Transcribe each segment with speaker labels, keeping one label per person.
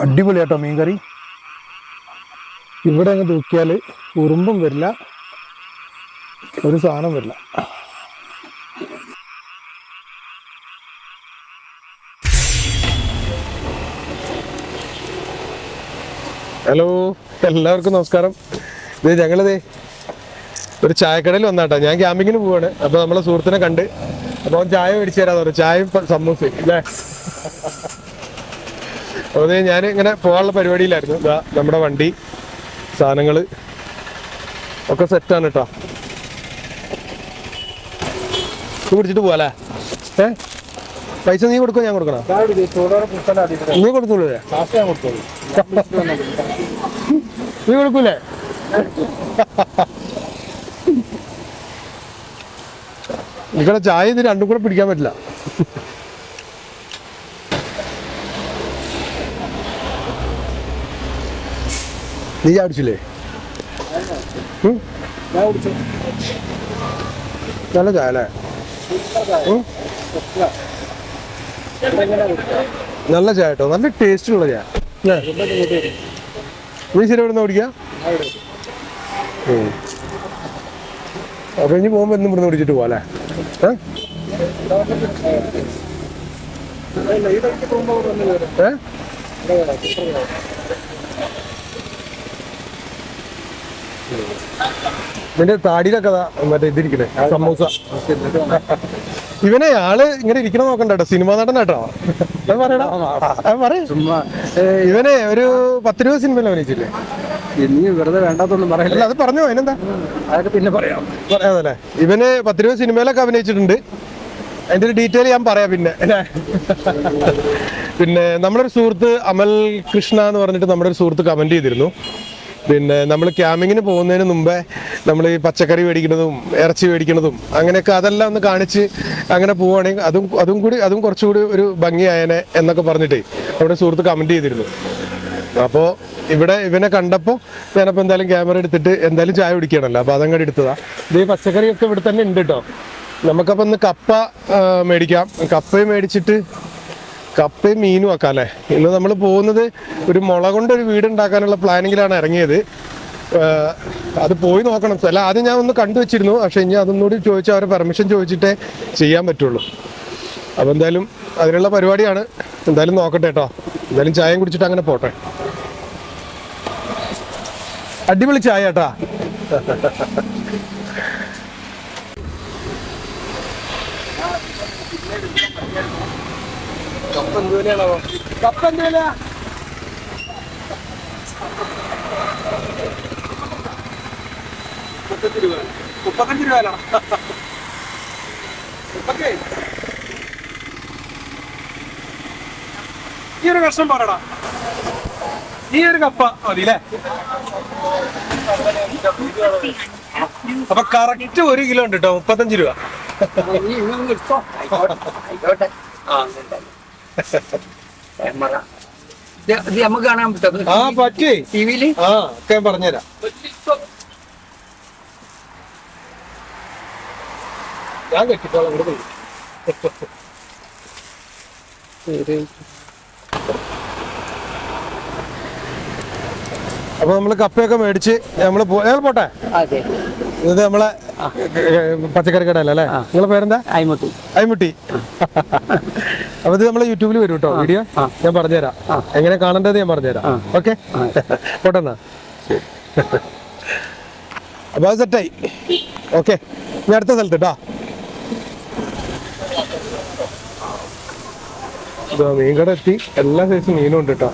Speaker 1: അടിപൊളിയാട്ടോ മീൻകറി. ഇവിടെ അങ്ങ് തൂക്കിയാൽ ഉറുമ്പും വരില്ല, ഒരു സാധനം വരില്ല. ഹലോ, എല്ലാവർക്കും നമസ്കാരം. ഇത് ഞങ്ങളിതേ ഒരു ചായക്കടയിൽ വന്നാട്ടോ. ഞാൻ ക്യാമ്പിങ്ങിന് പോവാണ്. അപ്പോൾ നമ്മളെ സുഹൃത്തിനെ കണ്ട്, അപ്പോൾ അവൻ ചായ മേടിച്ചു തരാന്ന് പറഞ്ഞു. ചായയും സമൂസയും അല്ലേ. അപ്പോൾ ഞാൻ ഇങ്ങനെ പോകാനുള്ള പരിപാടിയിലായിരുന്നു. ഇതാ നമ്മുടെ വണ്ടി, സാധനങ്ങൾ ഒക്കെ സെറ്റാണ് കേട്ടോ. കുടിച്ചിട്ട് പോവാല്ലേ? പൈസ നീ കൊടുക്കോ ഞാൻ കൊടുക്കണോ? നീ കൊടുത്തോളൂ. നീ കൊടുക്കൂലേ? ഇവിടെ ചായ ഇത് രണ്ടും കൂടെ പിടിക്കാൻ പറ്റില്ല. നീ ചാടിച്ചില്ലേ? നല്ല ചായ അല്ലേ? നല്ല ചായ കേട്ടോ, നല്ല ടേസ്റ്റുള്ള ചായ. നീ ശരി എവിടെ നിന്ന് ഓടിക്കാം? അപ്പൊ ഇനി പോകുമ്പോ എന്നും ഇവിടുന്ന് ഓടിച്ചിട്ട് പോവാ അല്ലേ? നിന്റെ താടിയിലൊക്കെ മറ്റേ ഇതിരിക്കണേ സമൂസ. ഇവനെ ആള് ഇങ്ങനെ ഇരിക്കണ നോക്കണ്ടോ, സിനിമാ നടനാട്ടോ. പറയടാ, ഇവനെ ഒരു 10-20 സിനിമയിൽ അഭിനയിച്ചില്ലേ?
Speaker 2: നീ വെറുതെ വേണ്ടാത്തൊന്നും പറയില്ല.
Speaker 1: അത് പറഞ്ഞോ, അതിനെന്താ,
Speaker 2: അതൊക്കെ പിന്നെ
Speaker 1: പറയാതല്ലേ. ഇവന് 10-20 സിനിമയിലൊക്കെ അഭിനയിച്ചിട്ടുണ്ട്. അതിന്റെ ഒരു ഡീറ്റെയിൽ ഞാൻ പറയാം പിന്നെ. പിന്നെ നമ്മുടെ ഒരു സുഹൃത്ത് അമൽ കൃഷ്ണ എന്ന് പറഞ്ഞിട്ട് നമ്മുടെ ഒരു സുഹൃത്ത് കമന്റ് ചെയ്തിരുന്നു. പിന്നെ നമ്മൾ ക്യാമ്പിങ്ങിന് പോകുന്നതിന് മുമ്പേ നമ്മൾ ഈ പച്ചക്കറി മേടിക്കുന്നതും ഇറച്ചി മേടിക്കുന്നതും അങ്ങനെയൊക്കെ അതെല്ലാം ഒന്ന് കാണിച്ച് അങ്ങനെ പോവുകയാണെങ്കിൽ അതും കുറച്ചുകൂടി ഒരു ഭംഗിയായനെ എന്നൊക്കെ പറഞ്ഞിട്ടേ നമ്മുടെ സുഹൃത്ത് കമന്റ് ചെയ്തിരുന്നു. അപ്പോൾ ഇവനെ കണ്ടപ്പോൾ ഞാനപ്പോൾ എന്തായാലും ക്യാമറ എടുത്തിട്ട് എന്തായാലും ചായ കുടിക്കണമല്ലോ, അപ്പോൾ അതങ്ങോട്ട് എടുത്തതാ. ഇത് ഈ പച്ചക്കറിയൊക്കെ ഇവിടെ തന്നെ ഉണ്ട് കേട്ടോ. നമുക്കപ്പോൾ ഇന്ന് കപ്പ മേടിക്കാം. കപ്പയും മേടിച്ചിട്ട് കപ്പയും മീനും ആക്കാം അല്ലേ. ഇന്ന് നമ്മൾ പോകുന്നത് ഒരു മുള കൊണ്ടൊരു വീട് ഉണ്ടാക്കാനുള്ള പ്ലാനിങ്ങിലാണ് ഇറങ്ങിയത്. അത് പോയി നോക്കണം. അല്ല, ആദ്യം ഞാൻ ഒന്ന് കണ്ടുവച്ചിരുന്നു, പക്ഷെ ഇനി അതൊന്നുകൂടി ചോദിച്ചാൽ അവരെ പെർമിഷൻ ചോദിച്ചിട്ടേ ചെയ്യാൻ പറ്റുള്ളൂ. അപ്പോൾ എന്തായാലും അതിനുള്ള പരിപാടിയാണ്. എന്തായാലും നോക്കട്ടെ കേട്ടോ. എന്തായാലും ചായയും കുടിച്ചിട്ട് അങ്ങനെ പോട്ടെ. അടിപൊളി ചായ കേട്ടാ. കപ്പ എന്ത് വില? 35 രൂപ. ഈ ഒരു കഷ്ണം പറയടാ. ഈ ഒരു കപ്പ മതില്ലേ? അപ്പൊ കറക്റ്റ് 1 കിലോ ഉണ്ട് കേട്ടോ, 35 രൂപ.
Speaker 2: നമുക്ക് കാണാൻ പറ്റും.
Speaker 1: ആ പറ്റേ
Speaker 2: ടിവിയില്.
Speaker 1: ആ ഒക്കെ പറഞ്ഞുതരാം. ഞാൻ കെട്ടിക്കോളാം. ഇവിടെ പോയി അപ്പൊ നമ്മള് കപ്പയൊക്കെ മേടിച്ച് ഞങ്ങൾ പോട്ടെ. ഇത് നമ്മളെ പച്ചക്കറി കടയല്ലേ? നിങ്ങളെ പേരെന്താ? അയ്മുട്ടി. അപ്പൊ ഇത് നമ്മളെ യൂട്യൂബിൽ വരും കേട്ടോ വീഡിയോ. ഞാൻ പറഞ്ഞുതരാം എങ്ങനെ കാണേണ്ടത്, ഞാൻ പറഞ്ഞുതരാം. ഓക്കെ, പോട്ടെ എന്നാ. അപ്പൊ അത് സെറ്റായി. ഓക്കെ, ഞാൻ അടുത്ത സ്ഥലത്ത് കേട്ടോ. മീൻകട എത്തി. എല്ലാ സൈസും മീനും ഉണ്ട് കേട്ടോ.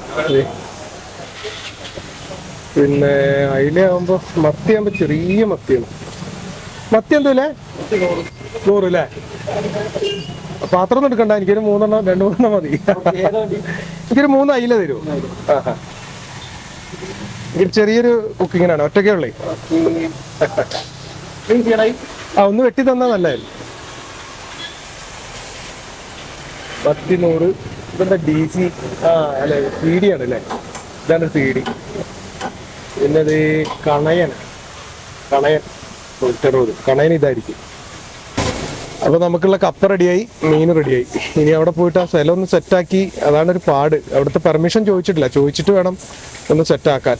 Speaker 1: പിന്നെ അയിലാകുമ്പോ മത്തി ആകുമ്പോ ചെറിയ മത്തിയാണ്. മത്തി എന്തല്ലേ? 100 അല്ലേ? പാത്രം ഒന്നും എടുക്കണ്ട, എനിക്കൊരു 2-3 മതി. എനിക്കൊരു 3 അയില തരൂ. എനിക്ക് ചെറിയൊരു കുക്കിങ്ങിനാണ്, ഒറ്റയ്ക്കേ ഉള്ളേ. ഒന്ന് വെട്ടി തന്നാ നല്ലായിരുന്നു. മത്തി 100. ഇതെന്താ DC? അല്ലെ, CD ആണ് അല്ലേ? ഇതാണ് CD. പിന്നെ ഇത് കണയൻ 160. കണയൻ ഇതായിരിക്കും. അപ്പോൾ നമുക്കുള്ള കപ്പ റെഡിയായി, മീൻ റെഡിയായി. ഇനി അവിടെ പോയിട്ട് ആ സ്ഥലം ഒന്ന് സെറ്റാക്കി, അതാണ് ഒരു പാട്. അവിടുത്തെ പെർമിഷൻ ചോദിച്ചിട്ടില്ല, ചോദിച്ചിട്ട് വേണം ഒന്ന് സെറ്റാക്കാൻ.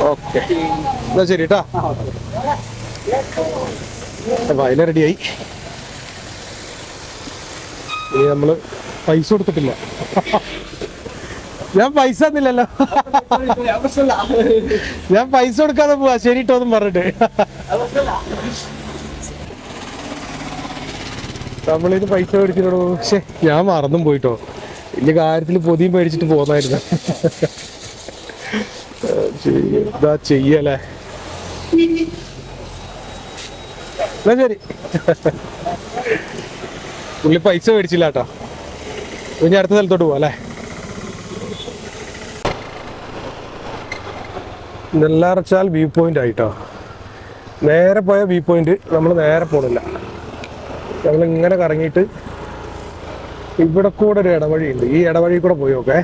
Speaker 1: ഓക്കെ, എന്നാ ശരി കേട്ടാ. അപ്പോൾ അതിൽ റെഡിയായി. ഇനി നമ്മൾ പൈസ കൊടുത്തിട്ടില്ല. ഞാൻ പൈസ തന്നില്ലല്ലോ. ഞാൻ പൈസ കൊടുക്കാതെ പോവാ, ശരിട്ടോന്നും പറഞ്ഞിട്ട്. നമ്മളിന് പൈസ മേടിച്ചിട്ടോ. പക്ഷെ ഞാൻ മറന്നും പോയിട്ടോ. വലിയ കാര്യത്തിൽ പൊതിയും മേടിച്ചിട്ട് പോന്നായിരുന്നു. എന്താ ചെയ്യല്ലേ. എന്നാ ശരി. പുള്ളി പൈസ മേടിച്ചില്ല കേട്ടോ. ഇനി അടുത്ത സ്ഥലത്തോട്ട് പോവാ അല്ലേ. നെല്ലാറച്ചാൽ വ്യൂ പോയിന്റ് ആയിട്ടോ. നേരെ പോയ വ്യൂ പോയിന്റ് നമ്മൾ നേരെ പോണില്ല. നമ്മൾ ഇങ്ങനെ കറങ്ങിയിട്ട് ഇവിടെ കൂടെ ഒരു ഇടവഴി ഉണ്ട്. ഈ ഇടവഴി കൂടെ പോയി നോക്കേ.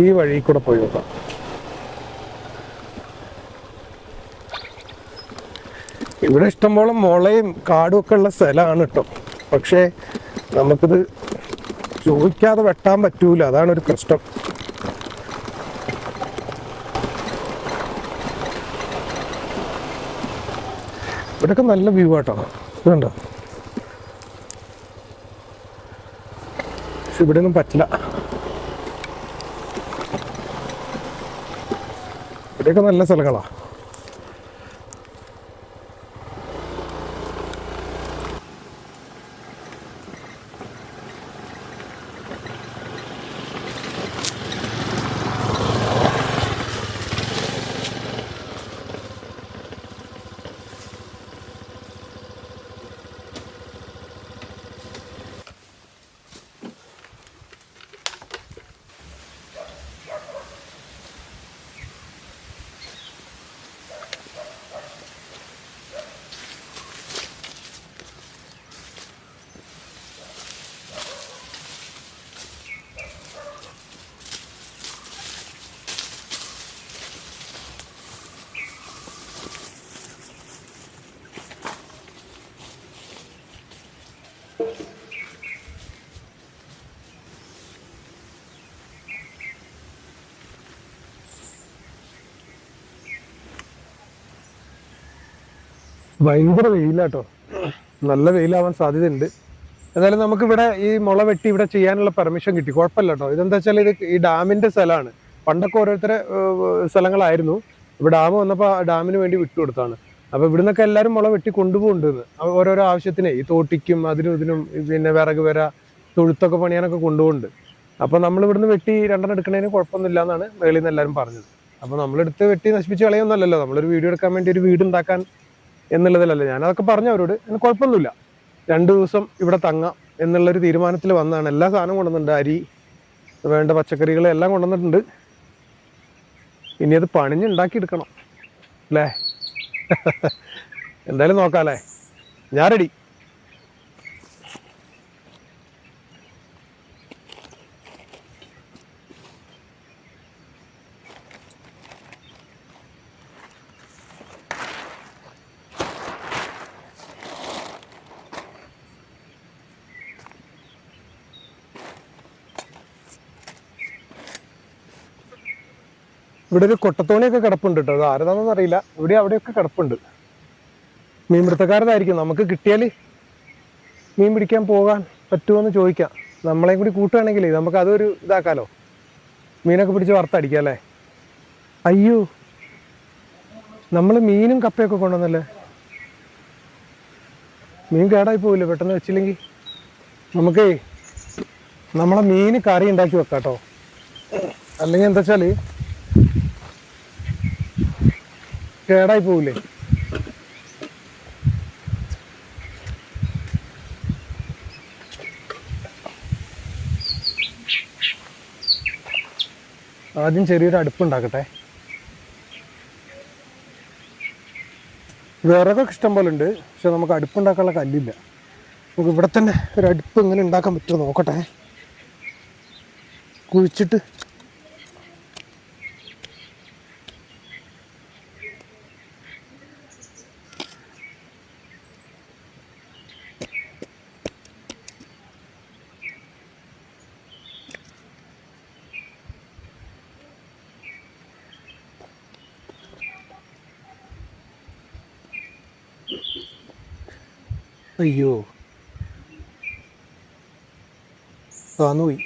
Speaker 1: ഈ വഴി കൂടെ പോയി നോക്കാം. ഇവിടെ ഇഷ്ടംപോലെ മുളയും കാടും ഒക്കെ ഉള്ള സ്ഥലമാണ് കേട്ടോ. പക്ഷേ നമുക്കിത് ചോദിക്കാതെ വെട്ടാൻ പറ്റൂല, അതാണ് ഒരു പ്രശ്നം. ഇവിടെയൊക്കെ നല്ല വ്യൂ ആട്ടോ, ഇതുണ്ടോ. പക്ഷെ ഇവിടെ ഒന്നും പറ്റില്ല. ഇവിടെയൊക്കെ നല്ല സ്ഥലങ്ങളാ. ഭയങ്കര വെയിലാട്ടോ, നല്ല വെയിലാവാൻ സാധ്യതയുണ്ട്. എന്നാലും നമുക്കിവിടെ ഈ മുള വെട്ടി ഇവിടെ ചെയ്യാനുള്ള പെർമിഷൻ കിട്ടി, കുഴപ്പമില്ല കേട്ടോ. ഇതെന്താ വെച്ചാൽ ഇത് ഈ ഡാമിന്റെ സ്ഥലമാണ്. പണ്ടൊക്കെ ഓരോരുത്തരെ സ്ഥലങ്ങളായിരുന്നു. ഇപ്പോൾ ഡാം വന്നപ്പോൾ ഡാമിന് വേണ്ടി വിട്ടുകൊടുത്താണ്. അപ്പോൾ ഇവിടുന്നൊക്കെ എല്ലാവരും മുള വെട്ടി കൊണ്ടുപോകുന്നുണ്ടെന്ന് ഓരോരോ ആവശ്യത്തിനെ, ഈ തോട്ടിക്കും അതിനും ഇതിനും പിന്നെ വിറക് വര തൊഴുത്തൊക്കെ പണിയാനൊക്കെ കൊണ്ടുപോകുന്നുണ്ട്. അപ്പോൾ നമ്മൾ ഇവിടുന്ന് വെട്ടി രണ്ടെണ്ണം എടുക്കണതിന് കുഴപ്പമൊന്നുമില്ല എന്നാണ് മേളിൽ നിന്ന് എല്ലാവരും പറഞ്ഞത്. അപ്പോൾ നമ്മളെടുത്ത് വെട്ടി നശിപ്പിച്ച് കളയൊന്നുമല്ലല്ലോ, നമ്മളൊരു വീഡിയോ എടുക്കാൻ വേണ്ടി ഒരു വീട് ഉണ്ടാക്കാൻ എന്നുള്ളതിലല്ലേ. ഞാനതൊക്കെ പറഞ്ഞു അവരോട്, അതിന് കുഴപ്പമൊന്നുമില്ല, 2 ദിവസം ഇവിടെ തങ്ങാം എന്നുള്ളൊരു തീരുമാനത്തിൽ വന്നതാണ്. എല്ലാ സാധനവും കൊണ്ടുവന്നിട്ടുണ്ട്, അരി വേണ്ട പച്ചക്കറികൾ എല്ലാം കൊണ്ടുവന്നിട്ടുണ്ട്. ഇനി അത് പണിഞ്ഞുണ്ടാക്കി എടുക്കണം അല്ലേ. എന്തായാലും നോക്കാം അല്ലേ. ഞാൻ റെഡി. ഇവിടെ ഒരു കൊട്ടത്തോണിയൊക്കെ കിടപ്പുണ്ട് കേട്ടോ. അത് ആരതാണെന്ന് അറിയില്ല. ഇവിടെ അവിടെയൊക്കെ കിടപ്പുണ്ട്. മീൻ പിടുത്തക്കാരതായിരിക്കും. നമുക്ക് കിട്ടിയാൽ മീൻ പിടിക്കാൻ പോകാൻ പറ്റുമോ എന്ന് ചോദിക്കാം. നമ്മളെയും കൂടി കൂട്ടുകയാണെങ്കിൽ നമുക്ക് അതൊരു ഇതാക്കാലോ. മീനൊക്കെ പിടിച്ച് വറുത്തടിക്കാം അല്ലേ. അയ്യോ, നമ്മൾ മീനും കപ്പയൊക്കെ കൊണ്ടുവന്നല്ലേ. മീൻ കേടായി പോവില്ലേ പെട്ടെന്ന് വെച്ചില്ലെങ്കിൽ. നമുക്കേ നമ്മളെ മീൻ കറി ഉണ്ടാക്കി വെക്കാം കേട്ടോ. അല്ലെങ്കിൽ എന്താ വെച്ചാൽ കേടായി പോവില്ലേ. ആദ്യം ചെറിയൊരു അടുപ്പുണ്ടാക്കട്ടെ. വിറകൊക്കെ ഇഷ്ടം പോലെ ഉണ്ട്, പക്ഷെ നമുക്ക് അടുപ്പുണ്ടാക്കാനുള്ള കല്ലില്ല. നമുക്ക് ഇവിടെ തന്നെ ഒരു അടുപ്പ് എങ്ങനെ ഉണ്ടാക്കാൻ പറ്റുമോ നോക്കട്ടെ. കുഴിച്ചിട്ട് അയ്യോ, താന്നുപോയി.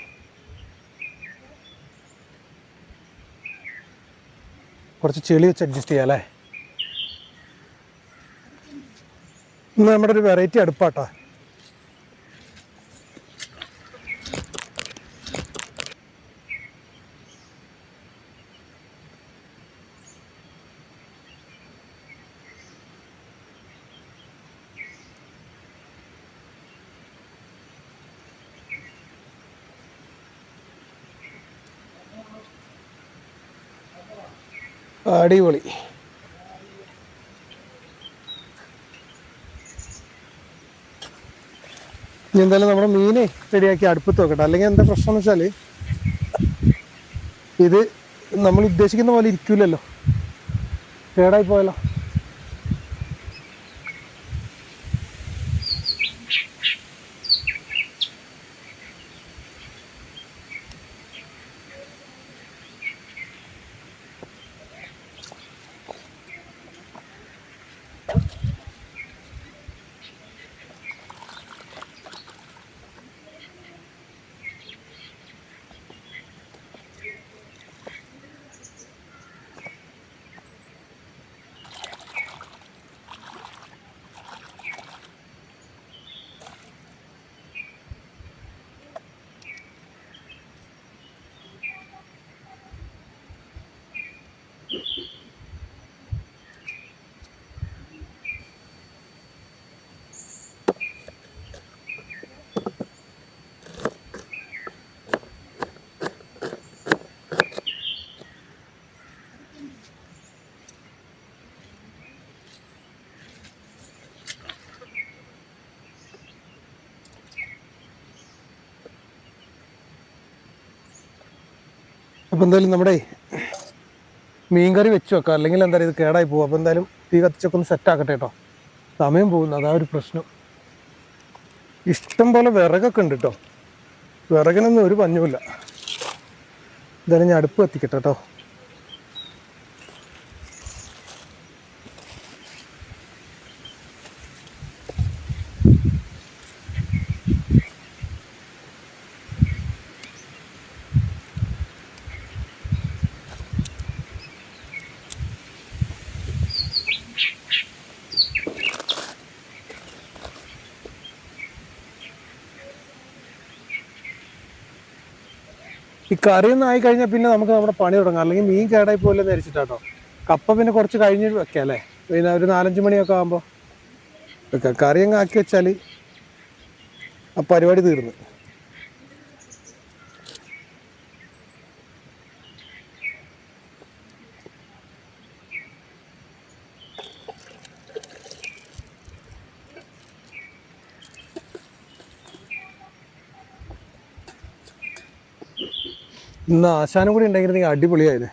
Speaker 1: കുറച്ച് ചെളി വെച്ച് അഡ്ജസ്റ്റ് ചെയ്യാം അല്ലേ? ഇന്ന് നമ്മുടെ ഒരു വെറൈറ്റി അടുപ്പാട്ടാ. അടിപൊളി. ഇനി എന്തായാലും നമ്മുടെ മീനെ റെഡിയാക്കി അടുപ്പത്ത് വെക്കട്ടെ. അല്ലെങ്കിൽ എന്താ പ്രശ്നം എന്ന് വെച്ചാൽ ഇത് നമ്മൾ ഉദ്ദേശിക്കുന്ന പോലെ ഇരിക്കൂലല്ലോ, കേടായി പോയല്ലോ. അപ്പോൾ എന്തായാലും നമ്മുടെ മീൻകറി വെച്ച് വെക്കാം, അല്ലെങ്കിൽ എന്തായാലും ഇത് കേടായി പോകും. അപ്പോൾ എന്തായാലും തീ കത്തിച്ചൊക്കെ ഒന്ന് സെറ്റാക്കട്ടെ കേട്ടോ. സമയം പോകുന്നു, അതാ ഒരു പ്രശ്നം. ഇഷ്ടം പോലെ വിറകൊക്കെ ഉണ്ട് കേട്ടോ, വിറകിനൊന്നും ഒരു പഞ്ഞുമില്ല. എന്തായാലും ഞാൻ അടുപ്പ് കത്തിക്കട്ടെ കേട്ടോ. ഈ കറിയൊന്നും ആയി കഴിഞ്ഞാൽ പിന്നെ നമുക്ക് നമ്മുടെ പണി തുടങ്ങാം, അല്ലെങ്കിൽ മീൻ കേടായി പോലെ ധരിച്ചിട്ടാട്ടോ. കപ്പ പിന്നെ കുറച്ച് കഴിഞ്ഞ് വെക്കാം അല്ലേ, പിന്നെ ഒരു 4-5 മണിയൊക്കെ ആകുമ്പോൾ വെക്കാം. കറി അങ്ങ് ആക്കി വെച്ചാൽ ആ പരിപാടി തീർന്നു. ഇന്ന് ആശാനും കൂടി ഉണ്ടെങ്കിൽ അടിപൊളിയായത്.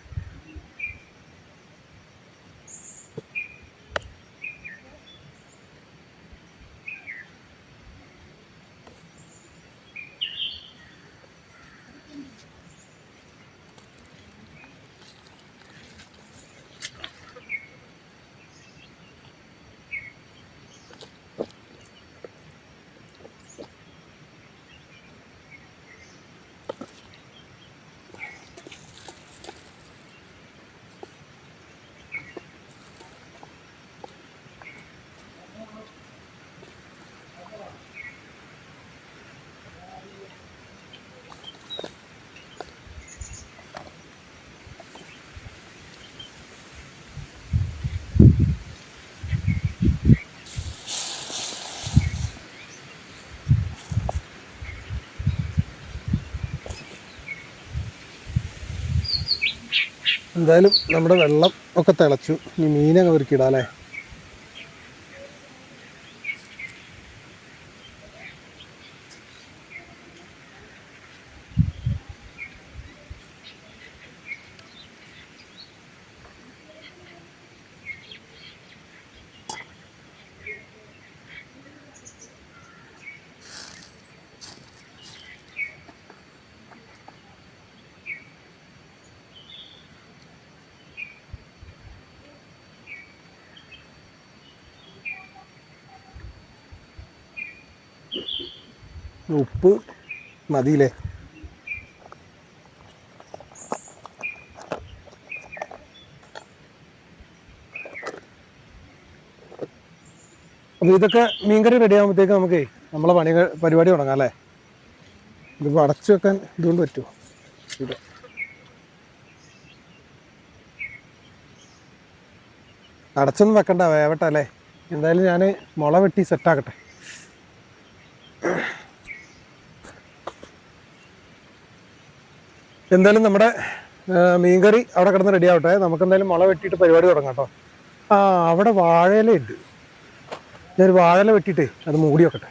Speaker 1: എന്തായാലും നമ്മുടെ വെള്ളം ഒക്കെ തിളച്ചു. ഇനി മീനൊക്കെ ഒരുക്കിടാം അല്ലേ?
Speaker 3: ഉപ്പ് മതിയില്ലേ? അപ്പോൾ ഇതൊക്കെ മീൻകറി റെഡി ആകുമ്പോഴത്തേക്ക് നമുക്ക് നമ്മളെ പരിപാടി തുടങ്ങാം അല്ലേ? ഇതിപ്പോൾ അടച്ചു വെക്കാൻ ഇതുകൊണ്ട് പറ്റുമോ? ഇത് അടച്ചൊന്നും വെക്കണ്ട, വേവട്ടെ അല്ലേ? എന്തായാലും ഞാൻ മുള വെട്ടി സെറ്റാക്കട്ടെ. എന്തായാലും നമ്മുടെ മീൻകറി അവിടെ കിടന്ന് റെഡി ആവട്ടെ. നമുക്ക് എന്തായാലും മുള വെട്ടിയിട്ട് പരിപാടി തുടങ്ങാം കേട്ടോ. ആ, അവിടെ വാഴയിലുണ്ട്. ഞാനൊരു വാഴയില വെട്ടിയിട്ടേ അത് മൂടി വെക്കട്ടെ.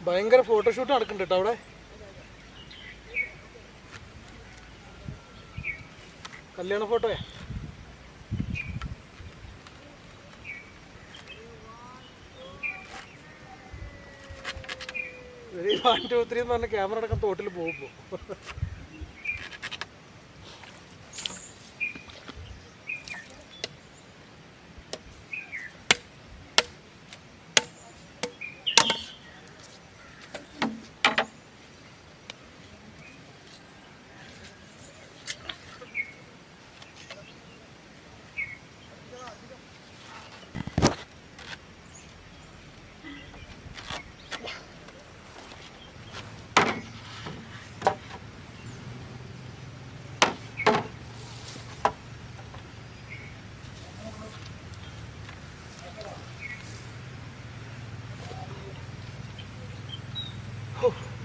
Speaker 3: ഭയങ്കര ഫോട്ടോഷൂട്ട് നടക്കുന്നുണ്ട് കേട്ടോ അവിടെ. കല്യാണ ഫോട്ടോയാ. ഒരു 1 2 3 എന്ന് പറഞ്ഞ ക്യാമറ അടക്കം തോട്ടിൽ പോകുമ്പോ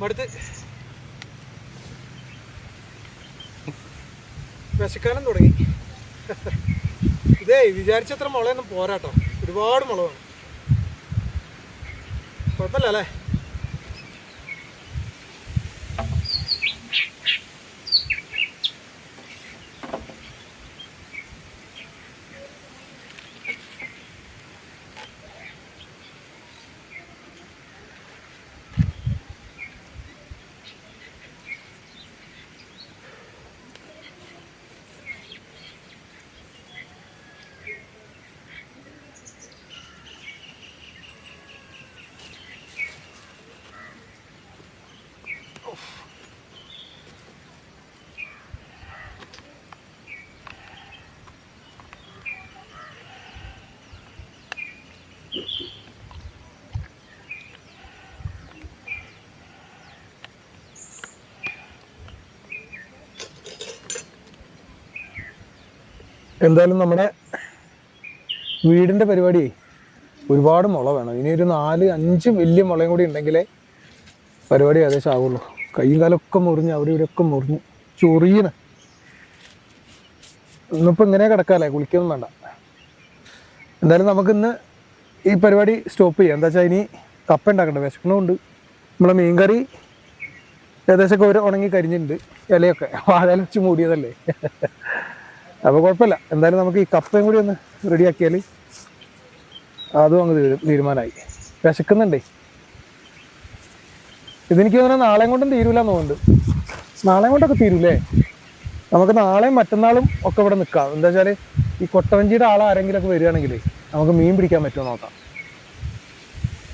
Speaker 3: മടുത്ത് വിശക്കാനും തുടങ്ങി. ഇതേ വിചാരിച്ചത്ര മുളയൊന്നും പോരാട്ടോ, ഒരുപാട് മുള വേണം. കുഴപ്പമില്ല അല്ലേ? എന്തായാലും നമ്മുടെ വീടിൻ്റെ പരിപാടി ഒരുപാട് മുള വേണം. ഇനി ഒരു 4 5 വലിയ മുളയും കൂടി ഉണ്ടെങ്കിലേ പരിപാടി ഏകദേശം ആവുള്ളൂ. കൈയും കാലമൊക്കെ മുറിഞ്ഞ് അവിടെ ഇവിടെയൊക്കെ മുറിഞ്ഞ് ചൊറിയണ. ഇന്നിപ്പോൾ ഇങ്ങനെ കിടക്കാല്ലേ, കുളിക്കൊന്നും വേണ്ട. എന്തായാലും നമുക്കിന്ന് ഈ പരിപാടി സ്റ്റോപ്പ് ചെയ്യാം. എന്താ വെച്ചാൽ ഇനി കപ്പ ഉണ്ടാക്കണ്ട, വിശക്കണമുണ്ട്. നമ്മളെ മീൻകറി ഏകദേശമൊക്കെ ഒരു ഉണങ്ങി കരിഞ്ഞിട്ടുണ്ട്, ഇലയൊക്കെ വാഴയില വെച്ച് മൂടിയതല്ലേ. അപ്പോൾ കുഴപ്പമില്ല. എന്തായാലും നമുക്ക് ഈ കപ്പയും കൂടി ഒന്ന് റെഡിയാക്കിയാൽ അതും അങ്ങ് തീരുമാനമായി. വിശക്കുന്നുണ്ടേ. ഇതെനിക്ക് തോന്നുന്നത് നാളെയും കൊണ്ടും തീരൂലെന്ന് തോന്നുന്നുണ്ട്. നാളെയും കൊണ്ടൊക്കെ തീരൂലേ? നമുക്ക് നാളെയും മറ്റന്നാളും ഒക്കെ ഇവിടെ നിൽക്കാം. എന്താ വെച്ചാൽ ഈ കൊട്ടവഞ്ചിയുടെ ആളാരെങ്കിലുമൊക്കെ വരികയാണെങ്കിൽ നമുക്ക് മീൻ പിടിക്കാൻ പറ്റുമോ നോക്കാം.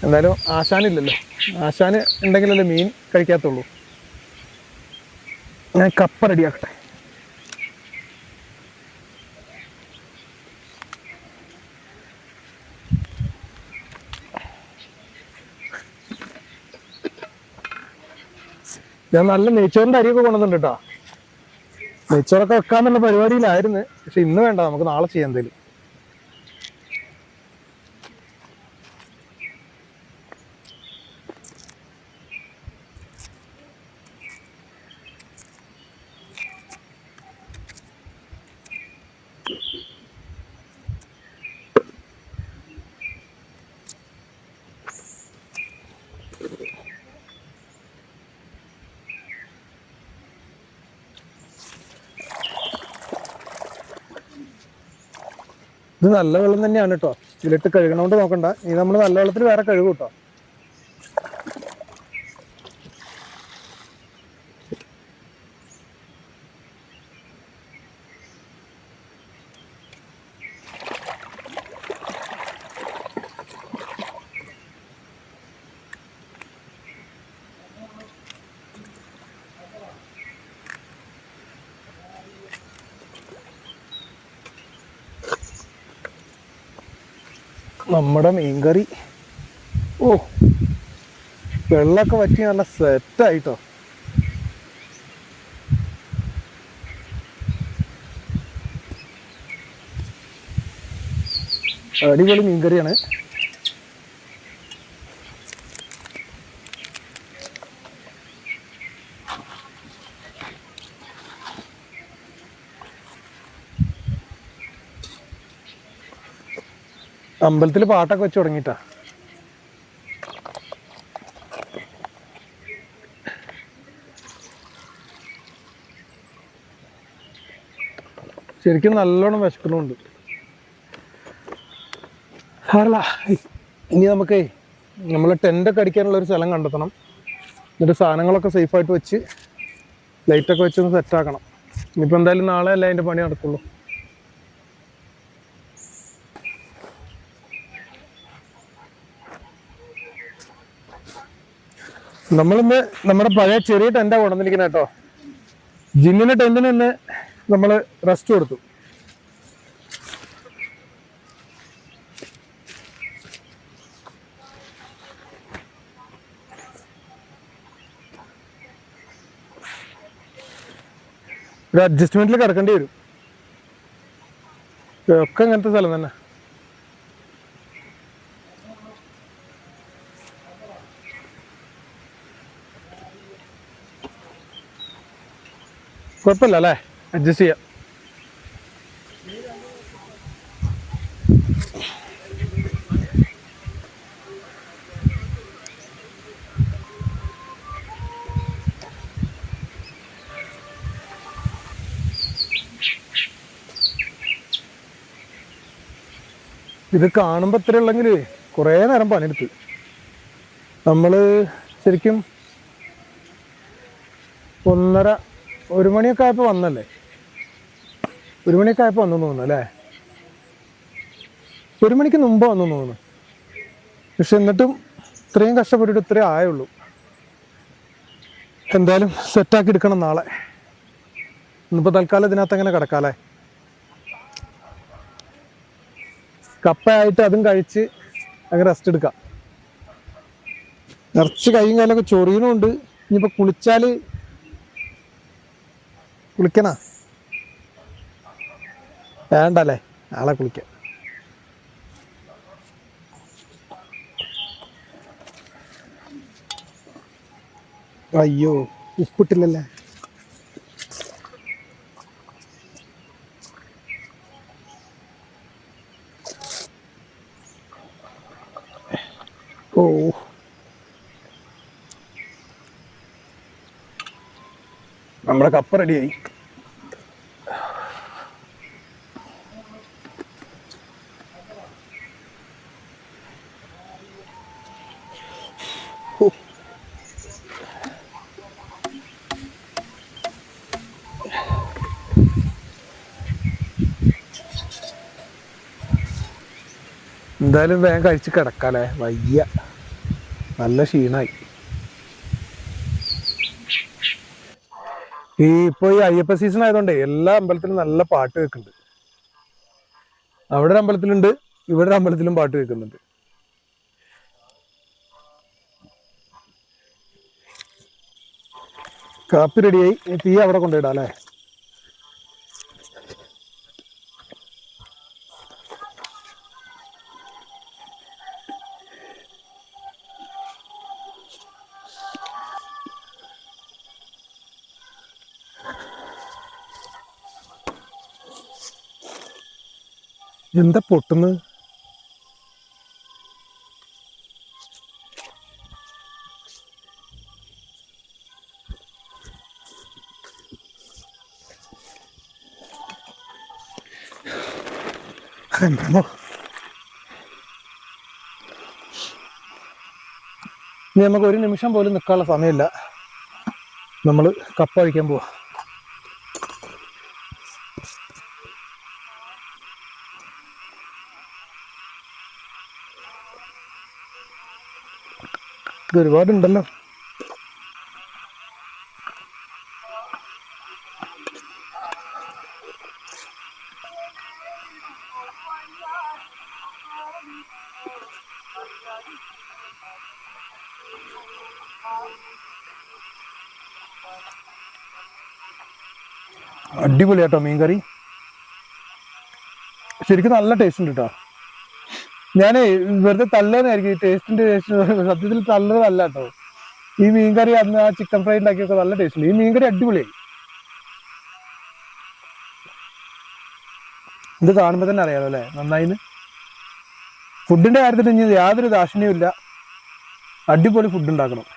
Speaker 3: എന്തായാലും ആശാനില്ലല്ലോ, ആശാന് ഉണ്ടെങ്കിലല്ലേ മീൻ കഴിക്കാത്തുള്ളൂ. ഞാൻ കപ്പ റെഡിയാക്കട്ടെ. ഞാൻ നല്ല നെയ്ച്ചോറിൻ്റെ അരിയൊക്കെ കൊണ്ടുവന്നിട്ടുണ്ട് കേട്ടോ. നെയ്ച്ചോറൊക്കെ വെക്കാന്നുള്ള പരിപാടിയിലായിരുന്നു, പക്ഷെ ഇന്ന് വേണ്ട, നമുക്ക് നാളെ ചെയ്യാം എന്തായാലും. ഇത് നല്ല വെള്ളം തന്നെയാണ് കേട്ടോ. ഇതിലിട്ട് കഴുകണോണ്ട് നോക്കണ്ട, ഇനി നമ്മൾ നല്ല വെള്ളത്തിൽ വേറെ കഴുകും കേട്ടോ. നമ്മുടെ മീൻകറി വെള്ളമൊക്കെ വറ്റി നല്ല സെറ്റായിട്ടോ. അടിപൊളി മീൻകറിയാണ്. അമ്പലത്തിൽ പാട്ടൊക്കെ വെച്ച് തുടങ്ങിട്ടാ. ശരിക്കും നല്ലോണം വിശക്കണമുണ്ട്. സാറല്ല, ഇനി നമുക്കേ നമ്മൾ ടെൻ്റൊക്കെ അടിക്കാനുള്ള ഒരു സ്ഥലം കണ്ടെത്തണം. എന്നിട്ട് സാധനങ്ങളൊക്കെ സേഫായിട്ട് വെച്ച് ലൈറ്റൊക്കെ വെച്ചൊന്ന് സെറ്റാക്കണം. ഇനിയിപ്പോൾ എന്തായാലും നാളെ അല്ലേ അതിൻ്റെ പണി നടക്കുള്ളൂ. നമ്മളിന്ന് നമ്മുടെ പഴയ ചെറിയ ടെൻ്റാണ് കൊണ്ടുവന്നിരിക്കുന്നത് കേട്ടോ. ജിന്നിൻ്റെ ടെൻറ്റിന് തന്നെ നമ്മൾ റെസ്റ്റ് കൊടുത്തു. ഒരു അഡ്ജസ്റ്റ്മെന്റിൽ കിടക്കേണ്ടി വരും. ഒക്കെ അങ്ങനത്തെ സ്ഥലം തന്നെ. കുഴപ്പമില്ല അല്ലേ, അഡ്ജസ്റ്റ് ചെയ്യാം. ഇത് കാണുമ്പോൾ ഇത്ര ഉള്ളെങ്കിൽ കുറേ നേരം പണിയെടുത്ത്. നമ്മൾ ശരിക്കും 1 മണിയൊക്കെ ആയപ്പോൾ വന്നല്ലേ, 1 മണിയൊക്കെ ആയപ്പോൾ വന്നു തോന്നുന്നു അല്ലേ, 1 മണിക്ക് മുമ്പ് വന്നു തോന്നുന്നു. പക്ഷെ എന്നിട്ടും ഇത്രയും കഷ്ടപ്പെട്ടിട്ട് ഇത്രേ ആയുള്ളൂ. എന്തായാലും സെറ്റാക്കി എടുക്കണം നാളെ. ഇന്നിപ്പോൾ തൽക്കാലം ഇതിനകത്ത് അങ്ങനെ കിടക്കാല്ലേ. കപ്പയായിട്ട് അതും കഴിച്ച് അങ്ങനെ റെസ്റ്റ് എടുക്കാം. നിറച്ച് കൈയും കാലൊക്കെ ചൊറിയണുണ്ട്. ഇനിയിപ്പോൾ കുളിക്കണ വേണ്ടല്ലേ, നാളെ കുളിക്കാം. അയ്യോ, ഉപ്പിട്ടില്ലല്ലേ. ഓ, നമ്മുടെ കപ്പ റെഡിയായി. എന്തായാലും വേഗം കഴിച്ച് കിടക്കാല്ലേ, വയ്യ, നല്ല ക്ഷീണായി. ഇപ്പോൾ ഈ അയ്യപ്പ സീസൺ ആയതുകൊണ്ടേ എല്ലാ അമ്പലത്തിലും നല്ല പാട്ട് കേൾക്കുന്നുണ്ട്. അവിടെ ഒരു അമ്പലത്തിലുണ്ട്, ഇവിടെ ഒരു അമ്പലത്തിലും പാട്ട് കേൾക്കുന്നുണ്ട്. കാപ്പി റെഡിയായി. തീ അവിടെ കൊണ്ടുപോയിടാം അല്ലേ. എന്താ പൊട്ടുന്നത്? എന്താണോ? ഇനി നമുക്ക് 1 നിമിഷം പോലും നിൽക്കാനുള്ള സമയമില്ല. നമ്മൾ കപ്പ കഴിക്കാൻ പോവാ. ഇത് ഒരുപാടുണ്ടല്ലോ. അടിപൊളിയാട്ടോ മീൻകറി. ശരിക്കും നല്ല ടേസ്റ്റ് ഉണ്ട് കേട്ടോ. ഞാനേ വെറുതെ തള്ളുന്നതായിരിക്കും ടേസ്റ്റിന്റെ ടേസ്റ്റ്, സത്യത്തിൽ തള്ളുന്നതല്ല കേട്ടോ. ഈ മീൻകറി അന്ന് ആ ചിക്കൻ ഫ്രൈ ഉണ്ടാക്കിയൊക്കെ നല്ല ടേസ്റ്റ് ഉണ്ട്. ഈ മീൻകറി അടിപൊളിയായി. ഇത് കാണുമ്പോ തന്നെ അറിയാലോ അല്ലെ നന്നായിന്ന്. ഫുഡിന്റെ കാര്യത്തിൽ ഇനി യാതൊരു ദാക്ഷിണ്യവും ഇല്ല, അടിപൊളി ഫുഡ് ഉണ്ടാക്കണം.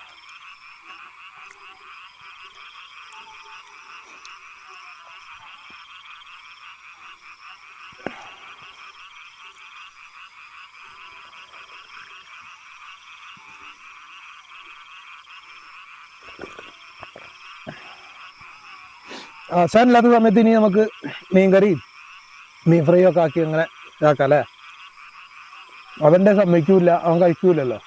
Speaker 3: അവസാനമില്ലാത്ത സമയത്ത് ഇനി നമുക്ക് മീൻകറിയും മീൻ ഫ്രൈ ഒക്കെ ആക്കി അങ്ങനെ ഇതാക്കാം അല്ലേ. അവന്റെ സമ്മതിക്കൂല, അവൻ കഴിക്കൂലല്ലോ.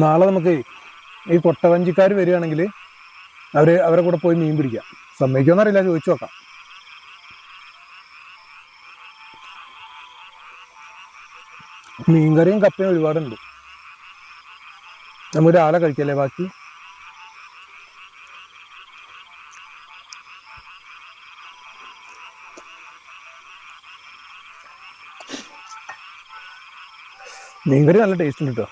Speaker 3: നാളെ നമുക്ക് ഈ കൊട്ടവഞ്ചിക്കാർ വരികയാണെങ്കിൽ അവരെ കൂടെ പോയി മീൻ പിടിക്കാം. സമ്മതിക്കുമെന്നറിയില്ല, ചോദിച്ചു നോക്കാം. മീൻകറിയും കപ്പയും ഒരുപാടുണ്ട്. നമുക്ക് രാവിലെ കഴിക്കല്ലേ ബാക്കി. മീൻകറി നല്ല ടേസ്റ്റ് ഉണ്ട് കേട്ടോ.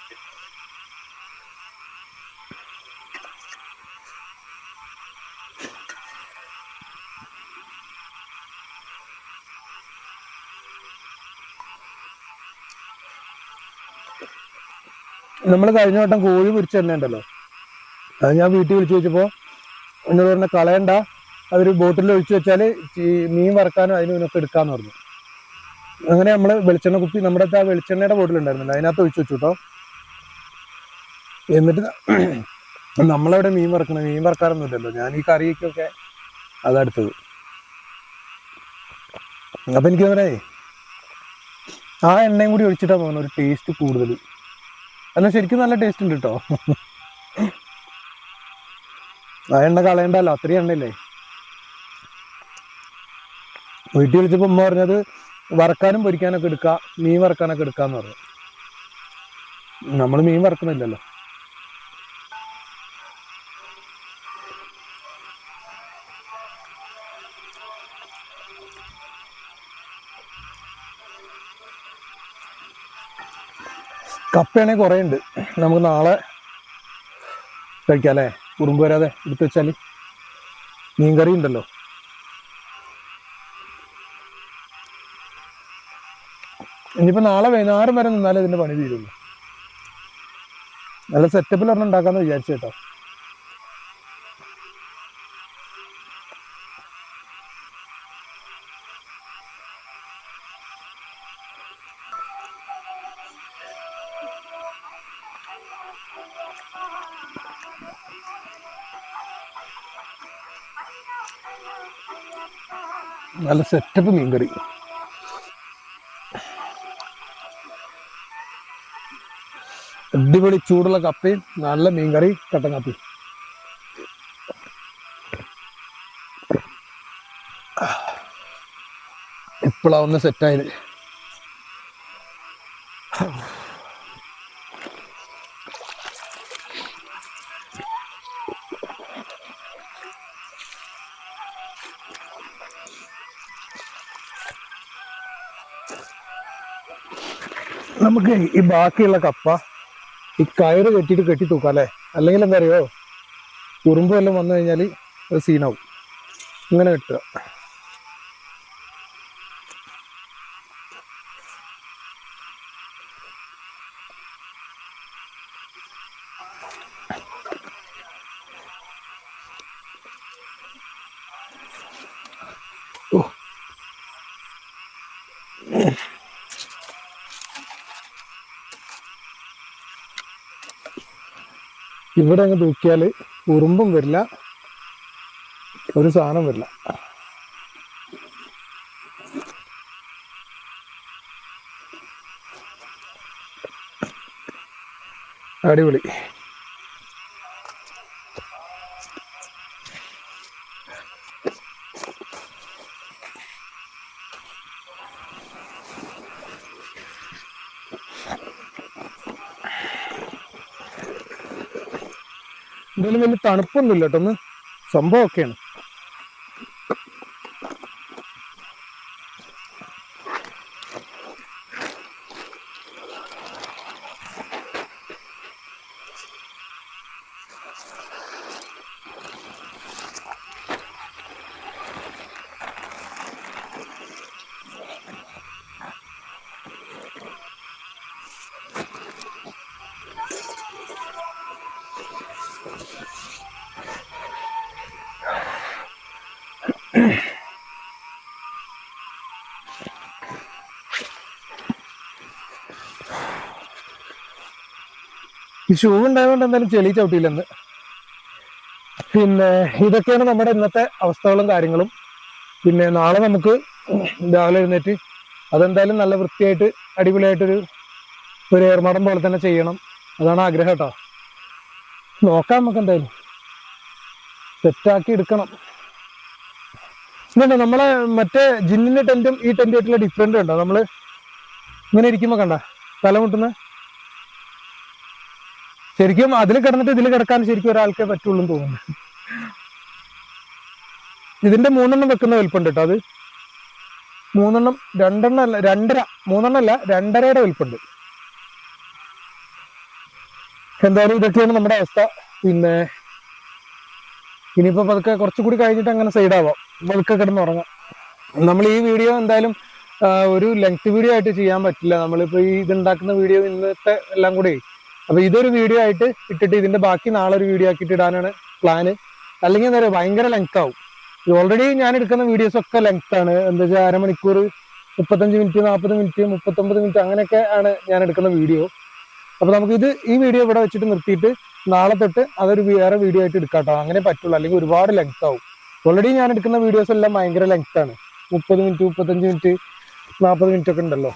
Speaker 3: നമ്മൾ കഴിഞ്ഞ വട്ടം കോഴി പൊരിച്ച എണ്ണ ഉണ്ടല്ലോ, അത് ഞാൻ വീട്ടിൽ വിളിച്ചു വെച്ചപ്പോൾ എന്നോട് പറഞ്ഞ കളയണ്ട, അതൊരു ബോട്ടിൽ ഒഴിച്ചു വെച്ചാൽ മീൻ വറക്കാനും അതിനും ഇതിനൊക്കെ എടുക്കാന്ന് പറഞ്ഞു. അങ്ങനെ നമ്മൾ വെളിച്ചെണ്ണ കുപ്പി, നമ്മുടെ ആ വെളിച്ചെണ്ണയുടെ ബോട്ടിൽ ഉണ്ടായിരുന്നില്ല, അതിനകത്ത് ഒഴിച്ചു വെച്ചു കേട്ടോ. എന്നിട്ട് നമ്മളവിടെ മീൻ വറക്കാനൊന്നും ഇല്ലല്ലോ, ഞാൻ ഈ കറിക്കൊക്കെ അതെടുത്തത്. അപ്പൊ എനിക്ക് തോന്നണേ ആ എണ്ണയും കൂടി ഒഴിച്ചിട്ടാ തോന്നുന്നു ഒരു ടേസ്റ്റ് കൂടുതൽ. അല്ല ശരിക്കും നല്ല ടേസ്റ്റ് ഉണ്ട് കേട്ടോ. ആ എണ്ണ കളയണ്ടല്ലോ, അത്രയും എണ്ണയില്ലേ. വീട്ടിൽ വിളിച്ചപ്പോ ഉമ്മ പറഞ്ഞത് വറക്കാനും പൊരിക്കാനൊക്കെ എടുക്കാം, മീൻ വറക്കാനൊക്കെ എടുക്കാന്ന് പറഞ്ഞു. നമ്മൾ മീൻ വറക്കുന്നില്ലല്ലോ. കപ്പയാണെങ്കിൽ കുറേ ഉണ്ട്, നമുക്ക് നാളെ കഴിക്കാം അല്ലേ. ഉറുമ്പ് വരാതെ എടുത്ത് വെച്ചാൽ. മീൻകറി ഉണ്ടല്ലോ. ഇനിയിപ്പോ നാളെ വൈകുന്നേരം വരെ നിന്നാലേ ഇതിന്റെ പണി തീരുള്ളൂ. നല്ല സെറ്റപ്പിൽ ഒരെണ്ണം ഉണ്ടാക്കാന്ന് വിചാരിച്ചു കേട്ടോ. നല്ല സെറ്റപ്പ് മീൻകറി. അടിപൊളി ചൂടുള്ള കപ്പയും നല്ല മീൻകറി, കട്ടൻ കാപ്പി. ഇപ്പോഴാ ഒന്ന് സെറ്റായത്. നമുക്ക് ഈ ബാക്കിയുള്ള കപ്പ ഈ കയറ് കെട്ടി തൂക്കാം അല്ലേ. അല്ലെങ്കിൽ എന്താ അറിയോ, ഉറുമ്പ് വല്ലതും വന്നു കഴിഞ്ഞാൽ അത് സീനാവും. ഇങ്ങനെ കെട്ടുക. ഇവിടെ അങ്ങ് തൂക്കിയാൽ ഉറുമ്പും വരില്ല, ഒരു സാധനം വരില്ല. അടിപൊളി. എന്തായാലും വലിയ തണുപ്പൊന്നുമില്ല കേട്ടോ, ഒന്ന് സംഭവമൊക്കെയാണ്. ഈ ഷൂ ഉണ്ടായതുകൊണ്ട് എന്തായാലും ചെളി ചവിട്ടിയില്ലെന്ന്. പിന്നെ ഇതൊക്കെയാണ് നമ്മുടെ ഇന്നത്തെ അവസ്ഥകളും കാര്യങ്ങളും. പിന്നെ നാളെ നമുക്ക് രാവിലെ എഴുന്നേറ്റ് അതെന്തായാലും നല്ല വൃത്തിയായിട്ട് അടിപൊളിയായിട്ടൊരു ഏർമാടം പോലെ തന്നെ ചെയ്യണം. അതാണ് ആഗ്രഹം കേട്ടോ. നോക്കാം, നമുക്ക് എന്തായാലും സെറ്റാക്കി എടുക്കണം. ഇതുണ്ടോ നമ്മളെ മറ്റേ ജിന്നിന്റെ ടെന്റും ഈ ടെന്റുമായിട്ടുള്ള ഡിഫറൻറ്റ് ഉണ്ടോ? നമ്മള് ഇങ്ങനെ ഇരിക്കുമ്പോ കണ്ട തലമുട്ടുന്ന, ശരിക്കും അതിൽ കിടന്നിട്ട് ഇതിൽ കിടക്കാൻ ശരിക്കും ഒരാൾക്കേ പറ്റുള്ളൂ എന്ന് തോന്നുന്നു. ഇതിന്റെ 3 വെക്കുന്ന വലിപ്പുണ്ട് കേട്ടോ. അത് 3 2 അല്ല 2.5 3 അല്ല 2.5 വലിപ്പുണ്ട്. എന്തായാലും ഇതൊക്കെയാണ് നമ്മുടെ അവസ്ഥ. പിന്നെ ഇനിയിപ്പോ പതുക്കെ കുറച്ചുകൂടി കഴിഞ്ഞിട്ട് അങ്ങനെ സൈഡാവാം, പതുക്കെ കിടന്നുറങ്ങാം. നമ്മൾ ഈ വീഡിയോ എന്തായാലും ഒരു ലെങ്ത് വീഡിയോ ആയിട്ട് ചെയ്യാൻ പറ്റില്ല. നമ്മളിപ്പോ ഈ ഇതുണ്ടാക്കുന്ന വീഡിയോ ഇന്നത്തെ എല്ലാം കൂടി, അപ്പൊ ഇതൊരു വീഡിയോ ആയിട്ട് ഇട്ടിട്ട് ഇതിന്റെ ബാക്കി നാളെ ഒരു വീഡിയോ ആക്കിയിട്ട് ഇടാനാണ് പ്ലാന്. അല്ലെങ്കിൽ എന്താ പറയുക, ഭയങ്കര ലെങ്ത് ആവും. ഓൾറെഡി ഞാൻ എടുക്കുന്ന വീഡിയോസ് ഒക്കെ ലെങ്ത് ആണ്. എന്താ വെച്ചാൽ അരമണിക്കൂർ, 35 മിനിറ്റ്, 40 മിനിറ്റ്, 39 മിനിറ്റ് അങ്ങനെയൊക്കെ ആണ് ഞാൻ എടുക്കുന്ന വീഡിയോ. അപ്പൊ നമുക്കിത് ഈ വീഡിയോ ഇവിടെ വെച്ചിട്ട് നിർത്തിയിട്ട് നാളെ തൊട്ട് അതൊരു വേറെ വീഡിയോ ആയിട്ട് എടുക്കാട്ടോ. അങ്ങനെ പറ്റുള്ളൂ, അല്ലെങ്കിൽ ഒരുപാട് ലെങ്ത് ആവും. ഓൾറെഡി ഞാൻ എടുക്കുന്ന വീഡിയോസ് എല്ലാം ഭയങ്കര ലെങ്ത് ആണ്. 30 മിനിറ്റ്, 35 മിനിറ്റ്, 40 മിനിറ്റ് ഒക്കെ ഉണ്ടല്ലോ.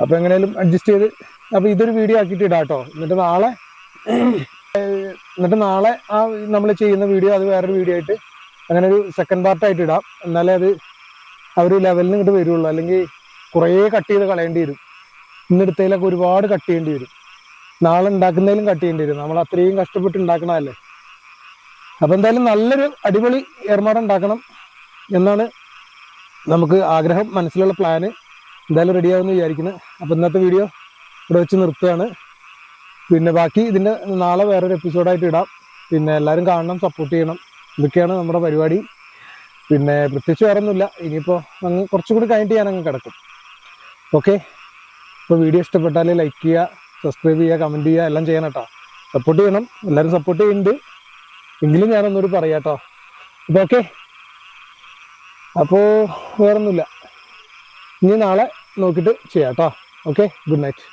Speaker 3: അപ്പൊ എങ്ങനെയാലും അഡ്ജസ്റ്റ് ചെയ്ത് അപ്പൊ ഇതൊരു വീഡിയോ ആക്കിയിട്ട് ഇടാട്ടോ. എന്നിട്ട് നാളെ ആ നമ്മൾ ചെയ്യുന്ന വീഡിയോ അത് വേറൊരു വീഡിയോ ആയിട്ട് അങ്ങനെ ഒരു സെക്കൻഡ് പാർട്ടായിട്ട് ഇടാം. എന്നാലേ അത് ആ ഒരു ലെവലിന് ഇങ്ങോട്ട് വരുള്ളൂ. അല്ലെങ്കിൽ കുറേ കട്ട് ചെയ്ത് കളയേണ്ടി വരും. ഇന്നെടുത്തതിലൊക്കെ ഒരുപാട് കട്ട് ചെയ്യേണ്ടി വരും. നാളെ ഉണ്ടാക്കുന്നതിലും കട്ട് ചെയ്യേണ്ടി വരും. നമ്മൾ അത്രയും കഷ്ടപ്പെട്ട് ഉണ്ടാക്കണമല്ലേ. അപ്പൊ എന്തായാലും നല്ലൊരു അടിപൊളി ഏർമാടം ഉണ്ടാക്കണം എന്നാണ് നമുക്ക് ആഗ്രഹം, മനസ്സിലുള്ള പ്ലാന്. എന്തായാലും റെഡിയാവുമെന്ന് വിചാരിക്കുന്നു. അപ്പൊ ഇന്നത്തെ വീഡിയോ ഇവിടെ വെച്ച് നിർത്തുകയാണ്. പിന്നെ ബാക്കി ഇതിന്റെ നാളെ വേറൊരു എപ്പിസോഡായിട്ട് ഇടാം. പിന്നെ എല്ലാവരും കാണണം, സപ്പോർട്ട് ചെയ്യണം. ഇതൊക്കെയാണ് നമ്മുടെ പരിപാടി. പിന്നെ പ്രത്യേകിച്ച് വേറെ ഒന്നുമില്ല. ഇനിയിപ്പോൾ അങ്ങ് കുറച്ചും കൂടി കഴിഞ്ഞിട്ട് ഞാൻ അങ്ങ് കിടക്കും. ഓക്കെ. അപ്പോൾ വീഡിയോ ഇഷ്ടപ്പെട്ടാൽ ലൈക്ക് ചെയ്യുക, സബ്സ്ക്രൈബ് ചെയ്യുക, കമൻറ്റ് ചെയ്യുക, എല്ലാം ചെയ്യണം കേട്ടോ. സപ്പോർട്ട് ചെയ്യണം. എല്ലാവരും സപ്പോർട്ട് ചെയ്യുന്നുണ്ട് എങ്കിലും ഞാനൊന്നുകൂടി പറയാം കേട്ടോ. അപ്പോൾ ഓക്കെ. അപ്പോൾ വേറൊന്നുമില്ല, ഇനി നാളെ നോക്കിയിട്ട് ചെയ്യാം കേട്ടോ. Okay, good night.